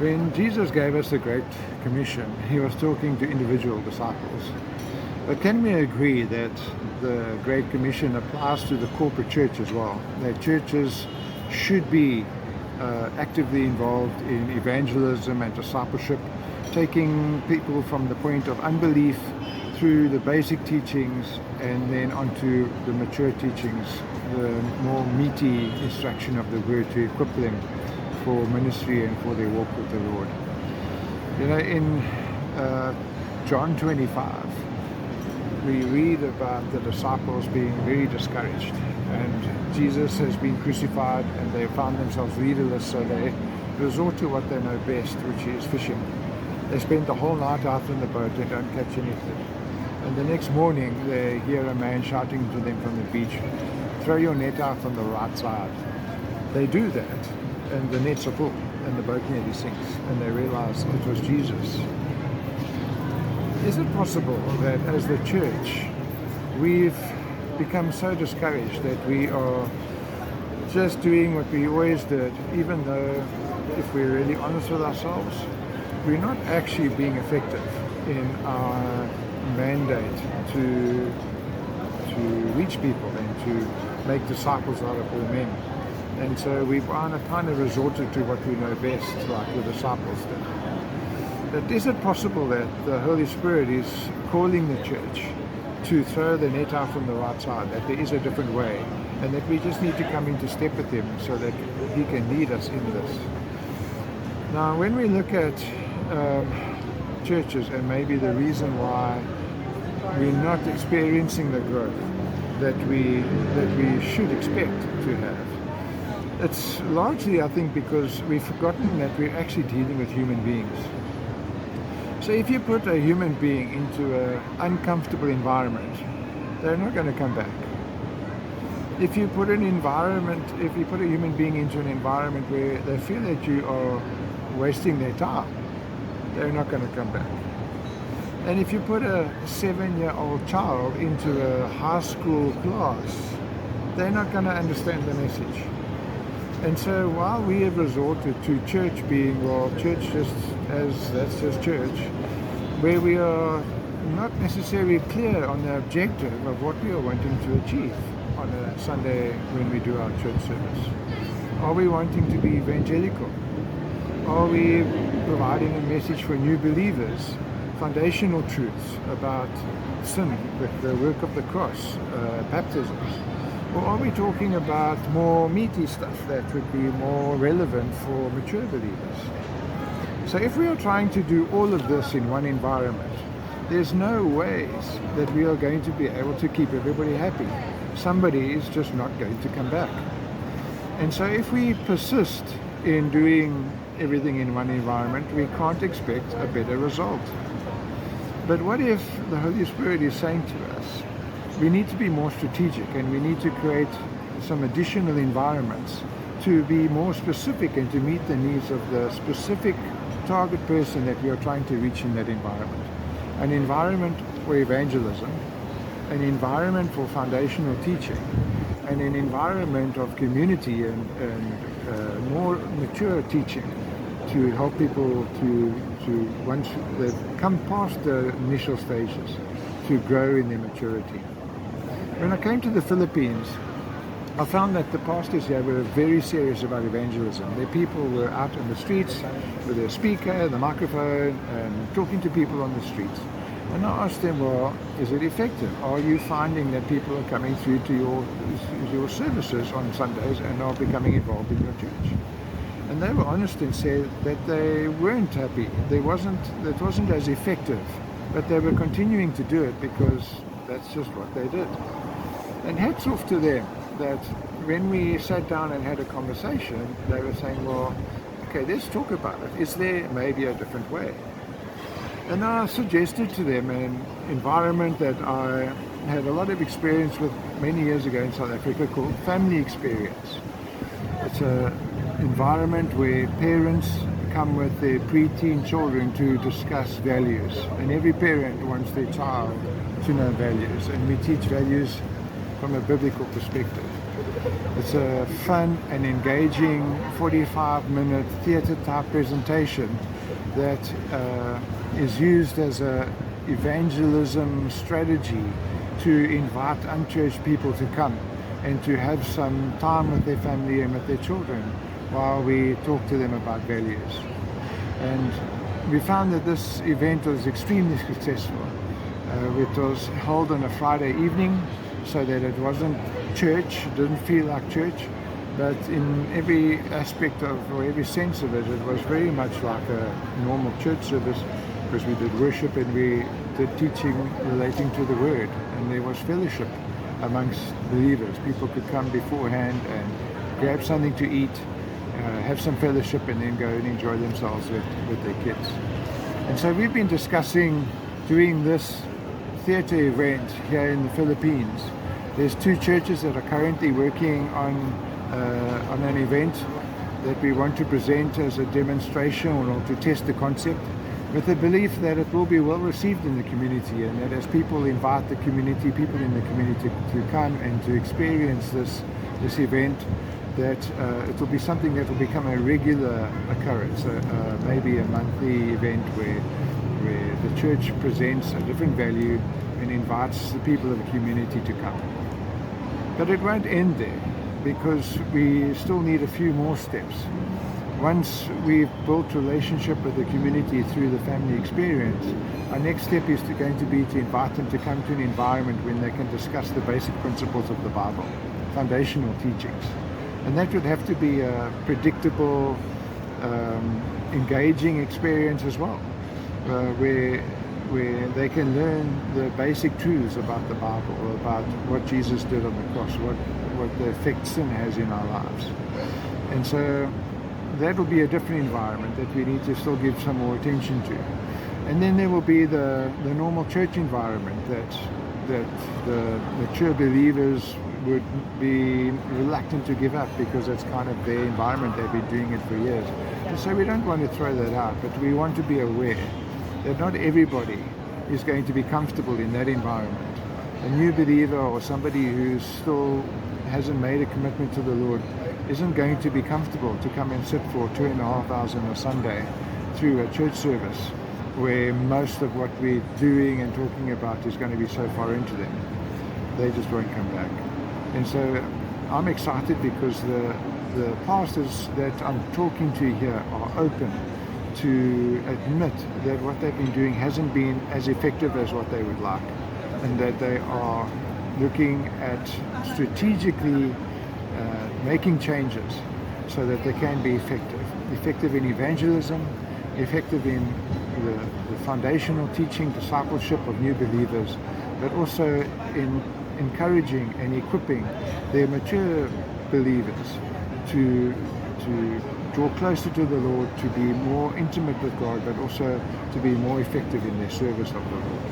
When Jesus gave us the Great Commission, he was talking to individual disciples. But can we agree that the Great Commission applies to the corporate church as well? That churches should be actively involved in evangelism and discipleship, taking people from the point of unbelief through the basic teachings and then onto the mature teachings, the more meaty instruction of the word to equip them for ministry and for their walk with the Lord. You know, in John 25, we read about the disciples being very discouraged, and Jesus has been crucified and they found themselves leaderless, so they resort to what they know best, which is fishing. They spend the whole night out in the boat, they don't catch anything. And the next morning they hear a man shouting to them from the beach, "Throw your net out on the right side." They do that, and the nets are full, and the boat nearly sinks, and they realize it was Jesus. Is it possible that as the church we've become so discouraged that we are just doing what we always did, even though, if we're really honest with ourselves, we're not actually being effective in our mandate to reach people and to make disciples out of all men? And so we've kind of resorted to what we know best, like the disciples did. But is it possible that the Holy Spirit is calling the church to throw the net out on the right side, that there is a different way, and that we just need to come into step with Him so that He can lead us in this? Now, when we look at churches and maybe the reason why we're not experiencing the growth that we should expect to have, it's largely, I think, because we've forgotten that we're actually dealing with human beings. So if you put a human being into an uncomfortable environment, they're not going to come back. If you put a human being into an environment where they feel that you are wasting their time, they're not going to come back. And if you put a 7-year-old child into a high school class, they're not going to understand the message. And so while we have resorted to church being, well, church that's just church, where we are not necessarily clear on the objective of what we are wanting to achieve on a Sunday when we do our church service. Are we wanting to be evangelical? Are we providing a message for new believers, foundational truths about sin, the work of the cross, baptisms? Or are we talking about more meaty stuff that would be more relevant for mature believers? So if we are trying to do all of this in one environment, there's no ways that we are going to be able to keep everybody happy. Somebody is just not going to come back. And so if we persist in doing everything in one environment, we can't expect a better result. But what if the Holy Spirit is saying to us, we need to be more strategic and we need to create some additional environments to be more specific and to meet the needs of the specific target person that we are trying to reach in that environment. An environment for evangelism, an environment for foundational teaching, and an environment of community and more mature teaching to help people to once they've come past the initial stages, to grow in their maturity. When I came to the Philippines, I found that the pastors here were very serious about evangelism. Their people were out in the streets with their speaker, the microphone, and talking to people on the streets. And I asked them, well, is it effective? Are you finding that people are coming through to your services on Sundays and are becoming involved in your church? And they were honest and said that they weren't happy. It wasn't as effective, but they were continuing to do it because that's just what they did. And hats off to them that when we sat down and had a conversation, they were saying, well, okay, let's talk about it. Is there maybe a different way? And I suggested to them an environment that I had a lot of experience with many years ago in South Africa called family experience. It's an environment where parents come with their preteen children to discuss values, and every parent wants their child to know values, and we teach values from a biblical perspective. It's a fun and engaging 45-minute theatre-type presentation that is used as a evangelism strategy to invite unchurched people to come and to have some time with their family and with their children while we talk to them about values. And we found that this event was extremely successful. It was held on a Friday evening, so that it wasn't church, it didn't feel like church, but in every aspect of, or every sense of it, it was very much like a normal church service, because we did worship and we did teaching relating to the Word, and there was fellowship amongst believers. People could come beforehand and grab something to eat, have some fellowship, and then go and enjoy themselves with their kids. And so we've been discussing doing this theatre event here in the Philippines. There's 2 churches that are currently working on an event that we want to present as a demonstration or to test the concept, with the belief that it will be well received in the community, and that as people invite the community, people in the community to come and to experience this event, that it will be something that will become a regular occurrence, maybe a monthly event where the church presents a different value and invites the people of the community to come. But it won't end there, because we still need a few more steps. Once we've built relationship with the community through the family experience, our next step is going to be to invite them to come to an environment when they can discuss the basic principles of the Bible, foundational teachings. And that would have to be a predictable, engaging experience as well, where they can learn the basic truths about the Bible, or about what Jesus did on the cross, what the effect sin has in our lives. And so that will be a different environment that we need to still give some more attention to. And then there will be the normal church environment that the mature believers would be reluctant to give up, because that's kind of their environment. They've been doing it for years. And so we don't want to throw that out, but we want to be aware that not everybody is going to be comfortable in that environment. A new believer, or somebody who still hasn't made a commitment to the Lord, isn't going to be comfortable to come and sit for 2.5 hours on a Sunday through a church service where most of what we're doing and talking about is going to be so far into them. They just won't come back. And so I'm excited because the pastors that I'm talking to here are open to admit that what they've been doing hasn't been as effective as what they would like, and that they are looking at strategically making changes so that they can be effective in evangelism, effective in the foundational teaching, discipleship of new believers, but also in encouraging and equipping their mature believers to draw closer to the Lord, to be more intimate with God, but also to be more effective in their service of the Lord.